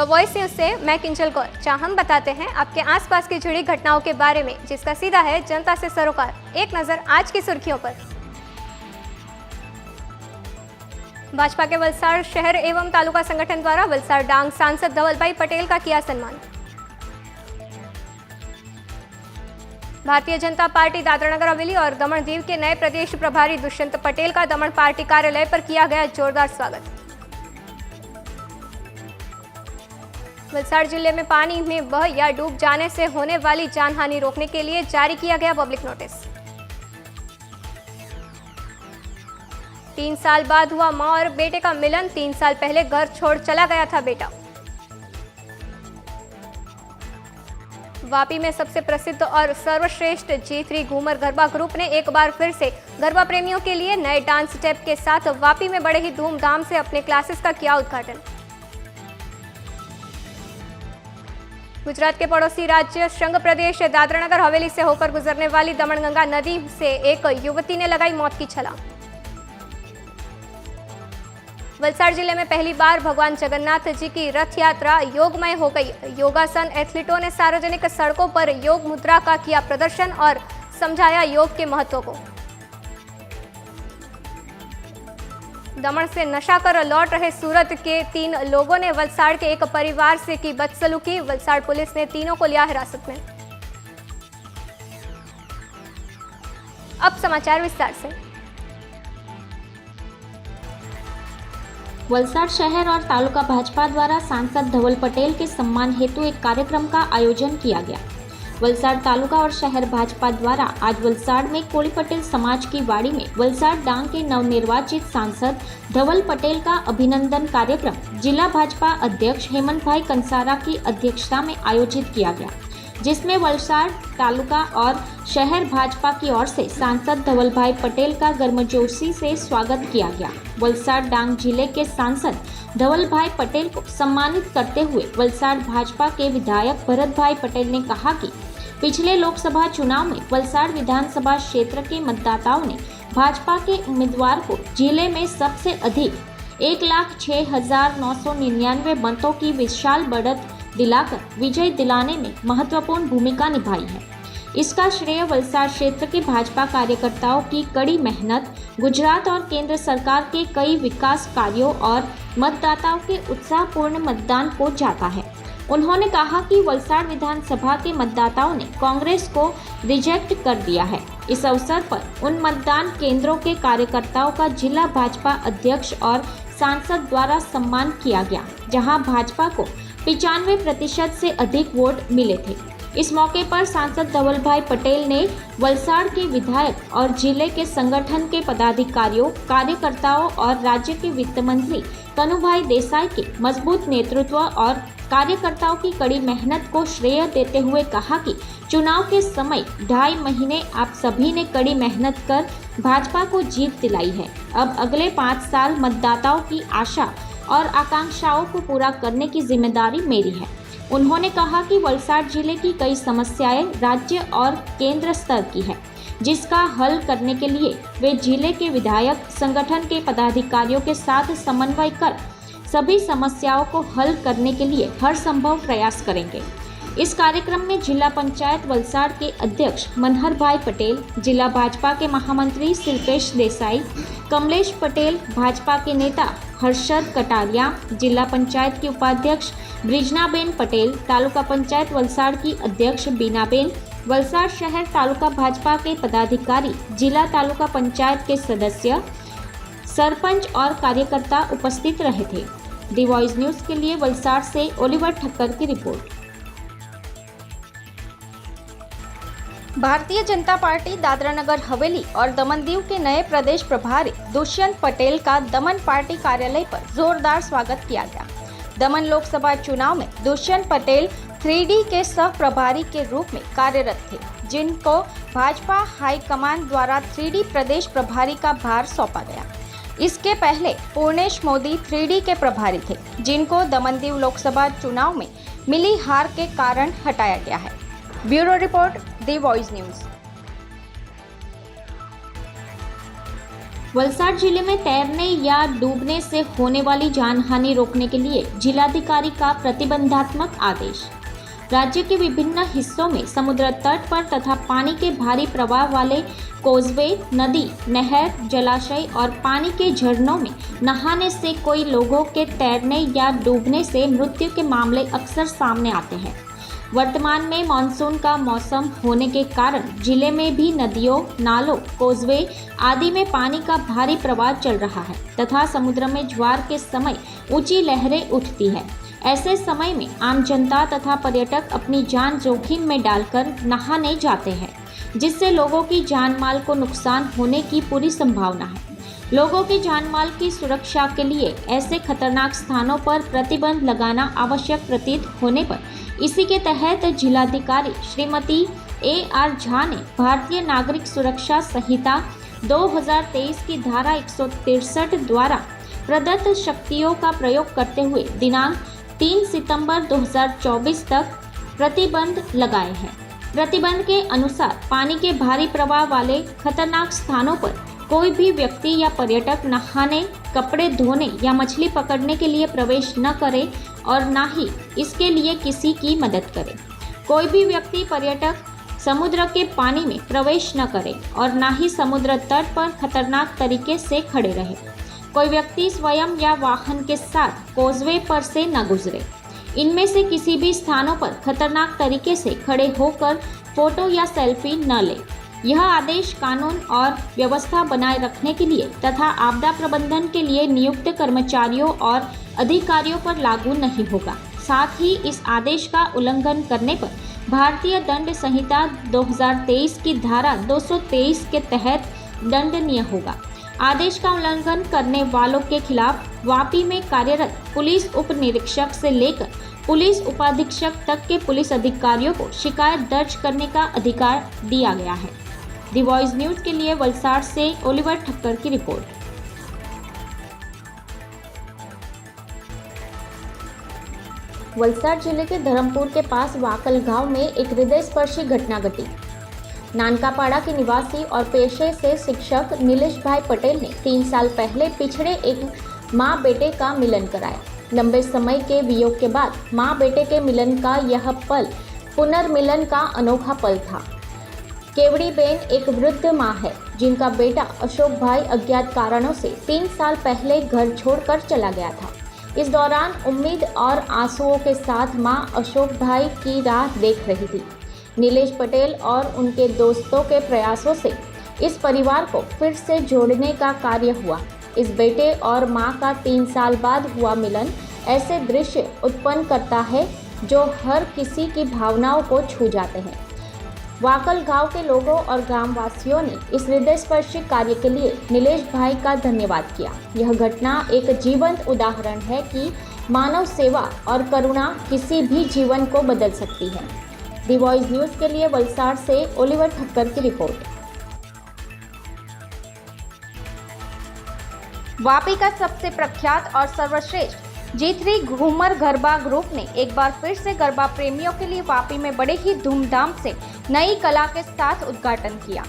Voice news से मैं किंजल कौर। जहां हम बताते हैं आपके आसपास की जुड़ी घटनाओं के बारे में, जिसका सीधा है जनता से सरोकार। एक नजर आज की सुर्खियों पर। भाजपा के वलसाड़ शहर एवं तालुका संगठन द्वारा वलसाड़ डांग सांसद धवलभाई पटेल का किया सम्मान। भारतीय जनता पार्टी दादरा नगर हवेली और दमन दीव के नए प्रदेश प्रभारी दुष्यंत पटेल का दमन पार्टी कार्यालय पर किया गया जोरदार स्वागत। वलसाड़ जिले में पानी में बह या डूब जाने से होने वाली जानहानि रोकने के लिए जारी किया गया पब्लिक नोटिस। 3 साल बाद हुआ मां और बेटे का मिलन। 3 साल पहले घर छोड़ चला गया था बेटा। वापी में सबसे प्रसिद्ध और सर्वश्रेष्ठ G3 घूमर गरबा ग्रुप ने एक बार फिर से गरबा प्रेमियों के लिए नए डांस स्टेप के साथ वापी में बड़े ही धूमधाम से अपने क्लासेस का किया उद्घाटन। गुजरात के पड़ोसी राज्य संघ प्रदेश दादरा नगर हवेली से होकर गुजरने वाली दमनगंगा नदी से एक युवती ने लगाई मौत की छलांग। वलसाड़ जिले में पहली बार भगवान जगन्नाथ जी की रथ यात्रा योगमय हो गई। योगासन एथलीटों ने सार्वजनिक सड़कों पर योग मुद्रा का किया प्रदर्शन और समझाया योग के महत्व को। दमन से नशा कर लौट रहे सूरत के 3 लोगों ने वलसाड़ के एक परिवार से की बदसलूकी। वलसाड़ पुलिस ने तीनों को लिया हिरासत में। अब समाचार विस्तार से। वलसाड़ शहर और तालुका भाजपा द्वारा सांसद धवल पटेल के सम्मान हेतु एक कार्यक्रम का आयोजन किया गया। वलसाड़ तालुका और शहर भाजपा द्वारा आज वलसाड़ में कोली पटेल समाज की वाड़ी में वलसाड़ डांग के नवनिर्वाचित सांसद धवल पटेल का अभिनंदन कार्यक्रम जिला भाजपा अध्यक्ष हेमंत भाई कंसारा की अध्यक्षता में आयोजित किया गया, जिसमें वलसाड़ तालुका और शहर भाजपा की ओर से सांसद धवल भाई पटेल का गर्मजोशी से स्वागत किया गया। वलसाड़ डांग जिले के सांसद धवल भाई पटेल को सम्मानित करते हुए वलसाड़ भाजपा के विधायक भरत भाई पटेल ने कहा कि पिछले लोकसभा चुनाव में वलसाड़ विधानसभा क्षेत्र के मतदाताओं ने भाजपा के उम्मीदवार को जिले में सबसे अधिक 1,06,999 मतों की विशाल बढ़त दिलाकर विजय दिलाने में महत्वपूर्ण भूमिका निभाई है। इसका श्रेय वलसाड़ क्षेत्र के भाजपा कार्यकर्ताओं की कड़ी मेहनत, गुजरात और केंद्र सरकार के कई विकास कार्यों और मतदाताओं के उत्साहपूर्ण मतदान को जाता है। उन्होंने कहा कि वलसाड़ विधानसभा के मतदाताओं ने कांग्रेस को रिजेक्ट कर दिया है। इस अवसर पर उन मतदान केंद्रों के कार्यकर्ताओं का जिला भाजपा अध्यक्ष और सांसद द्वारा सम्मान किया गया, जहां भाजपा को 95% से अधिक वोट मिले थे। इस मौके पर सांसद धवल भाई पटेल ने वलसाड़ के विधायक और जिले के संगठन के पदाधिकारियों, कार्यकर्ताओं और राज्य के वित्त मंत्री कनुभाई देसाई के मजबूत नेतृत्व और कार्यकर्ताओं की कड़ी मेहनत को श्रेय देते हुए कहा कि चुनाव के समय 2.5 महीने आप सभी ने कड़ी मेहनत कर भाजपा को जीत दिलाई है। अब अगले 5 साल मतदाताओं की आशा और आकांक्षाओं को पूरा करने की जिम्मेदारी मेरी है। उन्होंने कहा कि वलसाड़ जिले की कई समस्याएं राज्य और केंद्र स्तर की है, जिसका हल करने के लिए वे जिले के विधायक, संगठन के पदाधिकारियों के साथ समन्वय कर सभी समस्याओं को हल करने के लिए हर संभव प्रयास करेंगे। इस कार्यक्रम में जिला पंचायत वलसाड़ के अध्यक्ष मनहर भाई पटेल, जिला भाजपा के महामंत्री शिल्पेश देसाई, कमलेश पटेल, भाजपा के नेता हर्षद कटारिया, जिला पंचायत की उपाध्यक्ष ब्रिजनाबेन पटेल, तालुका पंचायत वलसाड़ की अध्यक्ष बीनाबेन, वलसाड़ शहर तालुका भाजपा के पदाधिकारी, जिला तालुका पंचायत के सदस्य, सरपंच और कार्यकर्ता उपस्थित रहे थे। दी वॉइस न्यूज के लिए वलसाड़ से ओलिवर ठक्कर की रिपोर्ट। भारतीय जनता पार्टी दादरा नगर हवेली और दमन दीव के नए प्रदेश प्रभारी दुष्यंत पटेल का दमन पार्टी कार्यालय पर जोरदार स्वागत किया गया। दमन लोकसभा चुनाव में दुष्यंत पटेल 3D के सह प्रभारी के रूप में कार्यरत थे, जिनको भाजपा हाईकमान द्वारा 3D प्रदेश प्रभारी का भार सौंपा गया। इसके पहले पूर्णेश मोदी 3D के प्रभारी थे, जिनको दमन दीव लोकसभा चुनाव में मिली हार के कारण हटाया गया है। ब्यूरो रिपोर्ट, दी वॉइस न्यूज। वलसाड जिले में तैरने या डूबने से होने वाली जानहानि रोकने के लिए जिलाधिकारी का प्रतिबंधात्मक आदेश। राज्य के विभिन्न हिस्सों में समुद्र तट पर तथा पानी के भारी प्रवाह वाले कोजवे, नदी, नहर, जलाशय और पानी के झरनों में नहाने से कोई लोगों के तैरने या डूबने से मृत्यु के मामले अक्सर सामने आते हैं। वर्तमान में मानसून का मौसम होने के कारण जिले में भी नदियों, नालों, कोजवे आदि में पानी का भारी प्रवाह चल रहा है तथा समुद्र में ज्वार के समय ऊंची लहरें उठती है। ऐसे समय में आम जनता तथा पर्यटक अपनी जान जोखिम में डालकर नहाने जाते हैं, जिससे लोगों की जान माल को नुकसान होने की पूरी संभावना है। लोगों की जान माल की सुरक्षा के लिए ऐसे खतरनाक स्थानों पर प्रतिबंध लगाना आवश्यक प्रतीत होने पर इसी के तहत जिलाधिकारी श्रीमती AR झा ने भारतीय नागरिक सुरक्षा संहिता 2023 की धारा 163 द्वारा प्रदत्त शक्तियों का प्रयोग करते हुए दिनांक 3 सितंबर 2024 तक प्रतिबंध लगाए हैं। प्रतिबंध के अनुसार पानी के भारी प्रवाह वाले खतरनाक स्थानों पर कोई भी व्यक्ति या पर्यटक नहाने, कपड़े धोने या मछली पकड़ने के लिए प्रवेश न करे और न ही इसके लिए किसी की मदद करे। कोई भी व्यक्ति पर्यटक समुद्र के पानी में प्रवेश न करे और न ही समुद्र तट पर खतरनाक तरीके से खड़े रहे। कोई व्यक्ति स्वयं या वाहन के साथ कोजवे पर से न गुजरे। इनमें से किसी भी स्थानों पर खतरनाक तरीके से खड़े होकर फोटो या सेल्फी न ले। यह आदेश कानून और व्यवस्था बनाए रखने के लिए तथा आपदा प्रबंधन के लिए नियुक्त कर्मचारियों और अधिकारियों पर लागू नहीं होगा। साथ ही इस आदेश का उल्लंघन करने पर भारतीय दंड संहिता 2023 की धारा 223 के तहत दंडनीय होगा। आदेश का उल्लंघन करने वालों के खिलाफ वापी में कार्यरत पुलिस उप निरीक्षक से लेकर पुलिस उपाधीक्षक तक के पुलिस अधिकारियों को शिकायत दर्ज करने का अधिकार दिया गया है। दी वॉइस न्यूज के लिए वलसाड से ओलिवर ठक्कर की रिपोर्ट। वलसाड जिले के धर्मपुर के पास वाकल गांव में एक हृदयस्पर्शी घटना घटी। नानकापाड़ा के निवासी और पेशे से शिक्षक नीलेश भाई पटेल ने 3 साल पहले पिछड़े एक माँ बेटे का मिलन कराया। लंबे समय के वियोग के बाद माँ बेटे के मिलन का यह पल पुनर्मिलन का अनोखा पल था। केवड़ी बेन एक वृद्ध माँ है जिनका बेटा अशोक भाई अज्ञात कारणों से 3 साल पहले घर छोड़कर चला गया था। इस दौरान उम्मीद और आंसुओं के साथ माँ अशोक भाई की राह देख रही थी। नीलेश पटेल और उनके दोस्तों के प्रयासों से इस परिवार को फिर से जोड़ने का कार्य हुआ। इस बेटे और मां का 3 साल बाद हुआ मिलन ऐसे दृश्य उत्पन्न करता है जो हर किसी की भावनाओं को छू जाते हैं। वाकल गांव के लोगों और ग्रामवासियों ने इस हृदयस्पर्शी कार्य के लिए नीलेश भाई का धन्यवाद किया। यह घटना एक जीवंत उदाहरण है कि मानव सेवा और करुणा किसी भी जीवन को बदल सकती है। दी वॉइस न्यूज़ के लिए वलसाड से ओलिवर ठक्कर की रिपोर्ट। वापी का सबसे प्रख्यात और सर्वश्रेष्ठ G3 घूमर गरबा ग्रुप ने एक बार फिर से गरबा प्रेमियों के लिए वापी में बड़े ही धूमधाम से नई कला के साथ उद्घाटन किया।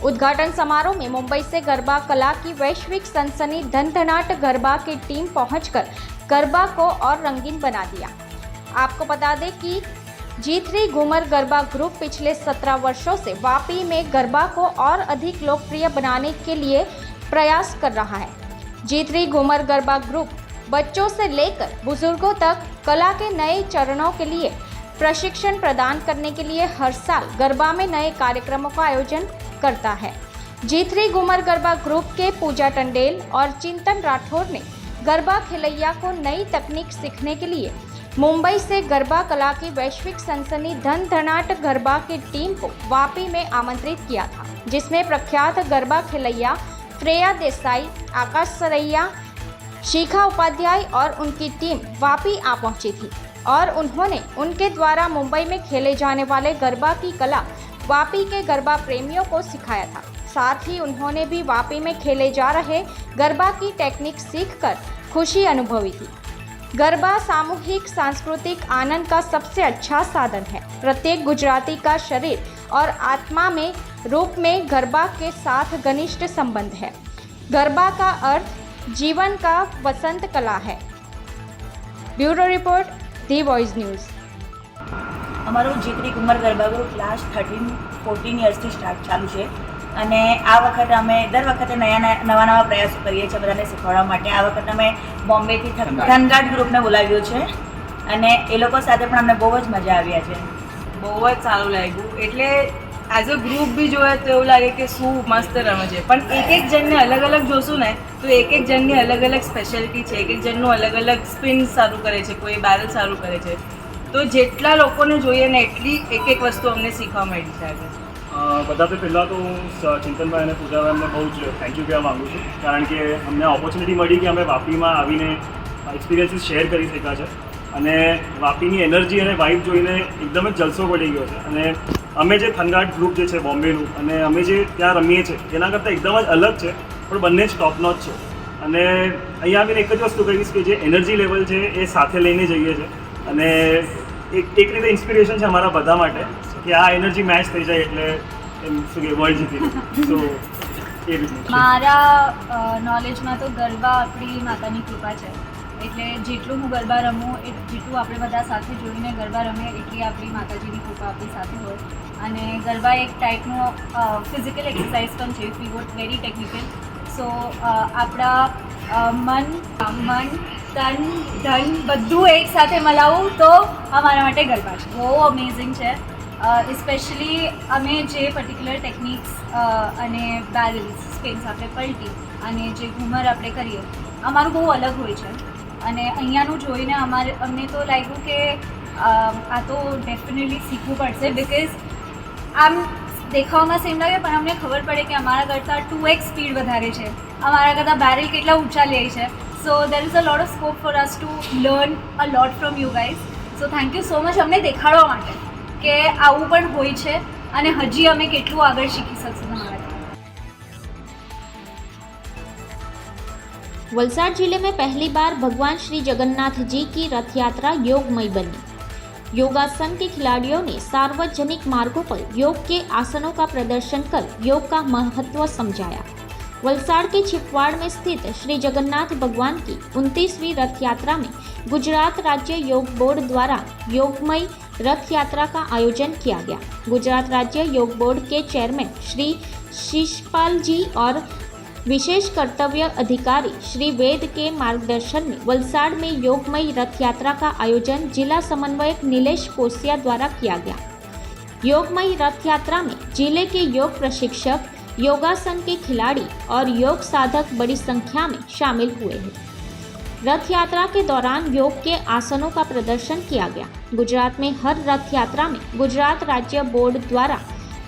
उद्घाटन समारोह में मुंबई से गरबा कला की वैश्विक सनसनी धनधनाट गरबा की टीम पहुंचकर गरबा को और रंगीन बना दिया। आपको बता दें कि G3 घूमर गरबा ग्रुप पिछले 17 वर्षों से वापी में गरबा को और अधिक लोकप्रिय बनाने के लिए प्रयास कर रहा है। G3 घूमर गरबा ग्रुप बच्चों से लेकर बुजुर्गों तक कला के नए चरणों के लिए प्रशिक्षण प्रदान करने के लिए हर साल गरबा में नए कार्यक्रमों का आयोजन करता है। G3 घूमर गरबा ग्रुप के पूजा टंडेल और चिंतन राठौर ने गरबा खिलैया को नई तकनीक सीखने के लिए मुंबई से गरबा कला की वैश्विक सनसनी धनधनाट गरबा की टीम को वापी में आमंत्रित किया था, जिसमें प्रख्यात गरबा खिलैया श्रेया देसाई, आकाश सरैया, शिखा उपाध्याय और उनकी टीम वापी आ पहुंची थी और उन्होंने उनके द्वारा मुंबई में खेले जाने वाले गरबा की कला वापी के गरबा प्रेमियों को सिखाया था। साथ ही उन्होंने भी वापी में खेले जा रहे गरबा की टेक्निक सीखकर खुशी अनुभवी थी। गरबा सामूहिक सांस्कृतिक आनंद का सबसे अच्छा साधन है। प्रत्येक गुजराती का शरीर और आत्मा में रूप में गरबा के साथ घनिष्ठ संबंध है। गरबा का अर्थ जीवन का वसंत कला है। Bureau report, the voice news. અમારું જીતરી કુંવર ગરબા ગ્રુપ લાસ્ટ 13-14 યર્સથી ચાલુ છે અને આ વખતે અમે દર વખતે નવા પ્રયાસો કરીએ છીએ બધાને શીખવાડવા માટે। આ વખતે અમે બોમ્બેથી થનગાટ ગ્રુપને બોલાવ્યો છે અને એ લોકો સાથે પણ અમને બહુ જ મજા આવ્યા છે। બહુ જ સારું લાગ્યું। એટલે એઝ અ ગ્રુપ બી જોયે તો એવું લાગે કે શું મસ્ત રમે છે, પણ એક જણને અલગ અલગ જોશું ને તો એક જણની અલગ અલગ સ્પેશિયાલિટી છે, એક જણનું અલગ અલગ સ્પિન સારું કરે છે, કોઈ બેરલ સારું કરે છે। તો જેટલા લોકોને જોઈએ ને એટલી એક વસ્તુ અમને શીખવા મળી છે આજે। બધાથી પહેલાં તો હું ચિંતનભાઈ અને પૂજાભાઈ અમને બહુ જ થેન્ક યુ કહેવા માગું છું, કારણ કે અમને ઓપોર્ચ્યુનિટી મળી કે અમે વાપીમાં આવીને એક્સપિરિયન્સીસ શેર કરી શક્યા છે અને વાપીની એનર્જી અને વાઇબ જોઈને એકદમ જ જલસો પડી ગયો છે। અને અમે જે થનગાટ ગ્રુપ જે છે બોમ્બેનું અને અમે જે ત્યાં રમીએ છીએ એના કરતાં એકદમ જ અલગ છે, પણ બંને જ ટોપ નોચ છે। અને અહીંયા આવીને એક જ વસ્તુ કહીશ કે જે એનર્જી લેવલ છે એ સાથે લઈને જઈએ છીએ અને એક રીતે ઇન્સ્પિરેશન છે અમારા બધા માટે કે આ એનર્જી મેચ થઈ જાય એટલે એમ શું કે વર્લ્ડ જીતી લે। તો એ રીતનું મારા નોલેજમાં તો ગરબા આપણી માતાની કૃપા છે, એટલે જેટલું હું ગરબા રમું જેટલું આપણે બધા સાથે જોઈને ગરબા રમીએ એટલી આપણી માતાજીની કૃપા આપણી સાથે હોય। અને ગરબા એક ટાઈપનું ફિઝિકલ એક્સરસાઇઝ પણ છે, if we got very technical. So આપણા મન તન ધન બધું એક સાથે મલાવું તો અમારા માટે ગરબા છે। બહુ અમેઝિંગ છે। સ્પેશિયલી અમે જે પર્ટિક્યુલર ટેકનિક્સ અને બેરલ્સ સ્પિન્સ આપણે પલટી અને જે ઘૂમર આપણે કરીએ અમારું બહુ અલગ હોય છે। અને અહીંયાનું જોઈને અમને તો લાગ્યું કે આ તો ડેફિનેટલી શીખવું પડશે, બિકોઝ આમ દેખાવામાં સેમ લાગે પણ અમને ખબર પડે કે અમારા કરતાં 2x સ્પીડ વધારે છે, અમારા કરતાં બેરલ કેટલા ઊંચા લે છે। So there is a lot of scope for us to learn a lot from you guys. So thank you so much અમને દેખાડવા માટે કે આવું પણ હોય છે અને હજી અમે કેટલું આગળ શીખી શકશું તમારાથી। वलसाड जिले में पहली बार भगवान श्री जगन्नाथ जी की रथ यात्रा योगमय बनी। योगासन के खिलाड़ियों ने सार्वजनिक मार्गों पर योग के आसनों का प्रदर्शन कर योग का महत्व समझाया। वलसाड के छिपवाड़ में स्थित श्री जगन्नाथ भगवान की 29वीं रथ यात्रा में गुजरात राज्य योग बोर्ड द्वारा योगमय रथ यात्रा का आयोजन किया गया। गुजरात राज्य योग बोर्ड के चेयरमैन श्री शिषपाल जी और विशेष कर्तव्य अधिकारी श्री वेद के मार्गदर्शन में वलसाड में योगमय रथ यात्रा का आयोजन जिला समन्वयक नीलेश कोसिया द्वारा किया गया। योगमय रथ यात्रा में जिले के योग प्रशिक्षक, योगासन के खिलाड़ी और योग साधक बड़ी संख्या में शामिल हुए हैं। रथ यात्रा के दौरान योग के आसनों का प्रदर्शन किया गया। गुजरात में हर रथ यात्रा में गुजरात राज्य बोर्ड द्वारा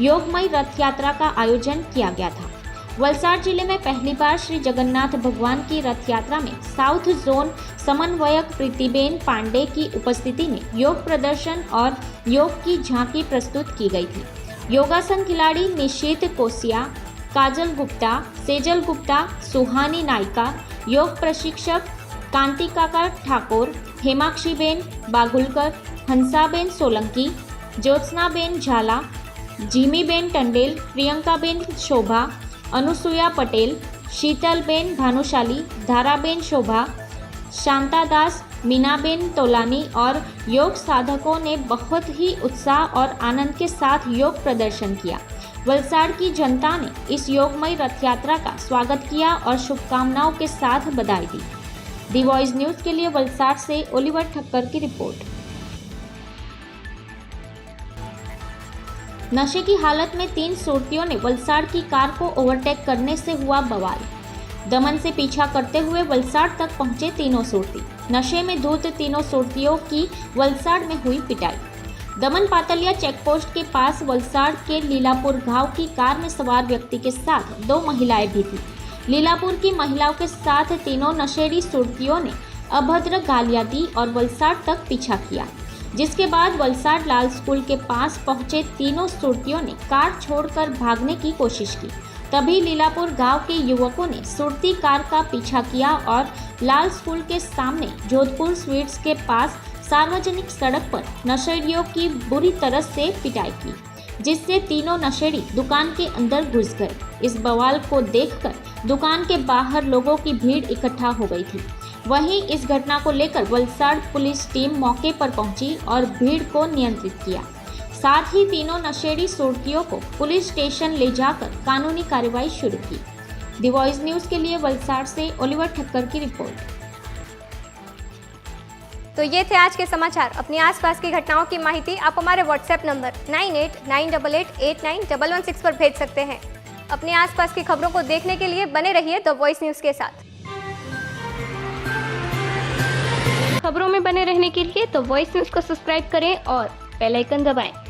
योगमय रथ यात्रा का आयोजन किया गया था। वलसाड जिले में पहली बार श्री जगन्नाथ भगवान की रथ यात्रा में साउथ जोन समन्वयक प्रीतिबेन पांडे की उपस्थिति में योग प्रदर्शन और योग की झांकी प्रस्तुत की गई थी। योगासन खिलाड़ी निशित कोसिया, काजल गुप्ता, सेजल गुप्ता, सुहानी नायका, योग प्रशिक्षक कांतिकाका ठाकुर, हेमाक्षीबेन बागुलकर, हंसाबेन सोलंकी, ज्योत्सनाबेन झाला, जीमीबेन टंडेल, प्रियंकाबेन शोभा, अनुसुया पटेल, शीतलबेन भानुशाली, धाराबेन शोभा, शांतादास, मीनाबेन तोलानी और योग साधकों ने बहुत ही उत्साह और आनंद के साथ योग प्रदर्शन किया। वलसाड की जनता ने इस योगमय रथ यात्रा का स्वागत किया और शुभकामनाओं के साथ बधाई दी। दी वॉइस न्यूज़ के लिए वलसाड से ओलिवर ठक्कर की रिपोर्ट। नशे की हालत में 3 सुरतियों ने वलसाड की कार को ओवरटेक करने से हुआ बवाल। दमन से पीछा करते हुए वलसाड तक पहुंचे तीनों सुरती। नशे में धुत तीनों सुरतियों की वलसाड में हुई पिटाई। दमन पातलिया चेकपोस्ट के पास वलसाड के लीलापुर गांव की कार में सवार व्यक्ति के साथ 2 महिलाएं भी थी। लीलापुर की महिलाओं के साथ तीनों नशेड़ी सुरतियों ने अभद्र गालियां दी और वलसाड तक पीछा किया, जिसके बाद वलसाड लाल स्कूल के पास पहुंचे तीनों सुरतियों ने कार छोड़कर भागने की कोशिश की। तभी लीलापुर गांव के युवकों ने सुरती कार का पीछा किया और लाल स्कूल के सामने जोधपुर स्वीट्स के पास सार्वजनिक सड़क पर नशेड़ियों की बुरी तरह से पिटाई की, जिससे तीनों नशेड़ी दुकान के अंदर घुस गए। इस बवाल को देखकर दुकान के बाहर लोगों की भीड़ इकट्ठा हो गई थी। वहीं इस घटना को लेकर वलसाड़ पुलिस टीम मौके पर पहुंची और भीड़ को नियंत्रित किया। साथ ही तीनों नशेड़ी सुर्खियों को पुलिस स्टेशन ले जाकर कानूनी कार्रवाई शुरू की। दी वॉइस न्यूज़ के लिए वलसाड़ से ओलिवर ठक्कर की रिपोर्ट। तो ये थे आज के समाचार। अपनी आसपास की घटनाओं की माहिती आप हमारे व्हाट्सएप नंबर 9898889116 पर भेज सकते हैं। अपने आसपास की खबरों को देखने के लिए बने रहिए द वॉइस न्यूज़ के साथ। खबरों में बने रहने के लिए द वॉइस न्यूज़ को सब्सक्राइब करें और बेल आइकन दबाएं।